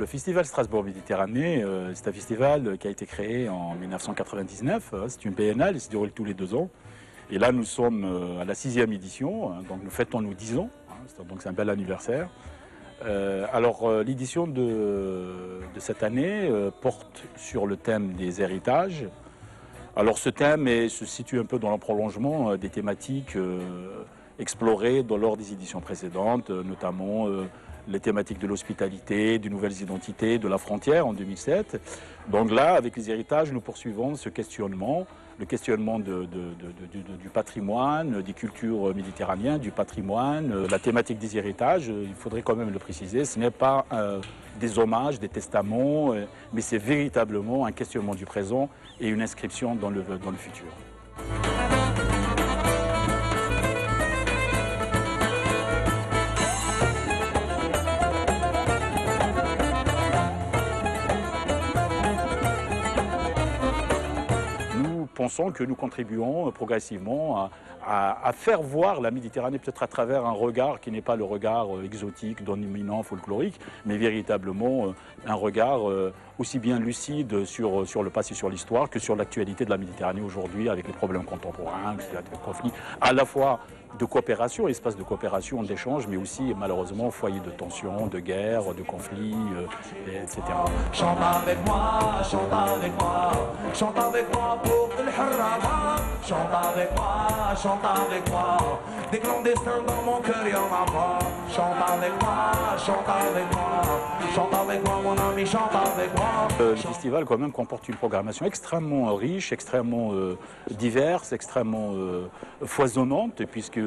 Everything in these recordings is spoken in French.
le festival Strasbourg Méditerranée, c'est un festival qui a été créé en 1999. C'est une biennale, il se déroule tous les 2 ans. Et là, nous sommes à la 6e édition, donc nous fêtons nos 10 ans. Donc c'est un bel anniversaire. L'édition de cette année porte sur le thème des héritages. Alors ce thème se situe un peu dans le prolongement des thématiques explorées lors des éditions précédentes, notamment les thématiques de l'hospitalité, des nouvelles identités, de la frontière en 2007. Donc là, avec les héritages, nous poursuivons ce questionnement, le questionnement du patrimoine, des cultures méditerranéennes, du patrimoine, la thématique des héritages. Il faudrait quand même le préciser, ce n'est pas des hommages, des testaments, mais c'est véritablement un questionnement du présent et une inscription dans le futur. Nous pensons que nous contribuons progressivement à faire voir la Méditerranée peut-être à travers un regard qui n'est pas le regard exotique, dominant, folklorique, mais véritablement un regard aussi bien lucide sur le passé, sur l'histoire, que sur l'actualité de la Méditerranée aujourd'hui, avec les problèmes contemporains, les conflits, à la fois de coopération, espace de coopération, d'échange, mais aussi malheureusement foyer de tension, de guerre, de conflits, etc. Chante avec moi, chante avec moi, chante avec moi pour le harrama. Chante avec moi, chante avec moi, des clandestins dans mon cœur y'en a pas. Chante avec moi, chante avec moi, chante avec moi mon ami, chante avec moi. Le festival quand même comporte une programmation extrêmement riche, extrêmement diverse, extrêmement foisonnante, puisque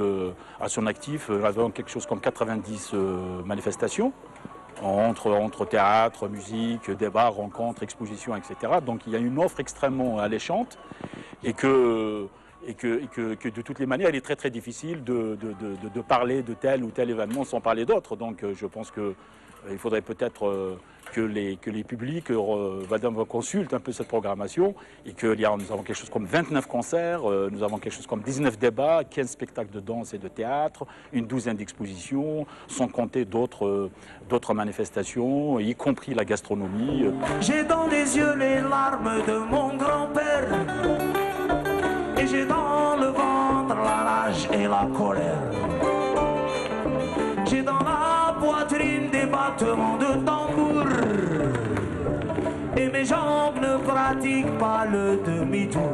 à son actif, nous avons quelque chose comme 90 manifestations entre théâtre, musique, débats, rencontres, expositions, etc. Donc il y a une offre extrêmement alléchante et que de toutes les manières, il est très très difficile de parler de tel ou tel événement sans parler d'autres. Donc je pense qu'il faudrait peut-être que les publics consultent un peu cette programmation et que nous avons quelque chose comme 29 concerts, nous avons quelque chose comme 19 débats, 15 spectacles de danse et de théâtre, une douzaine d'expositions, sans compter d'autres manifestations, y compris la gastronomie. J'ai dans les yeux les larmes de mon grand-père et j'ai dans le ventre la rage et la colère. J'ai dans la poitrine des battements de tambour et mes jambes ne pratiquent pas le demi-tour.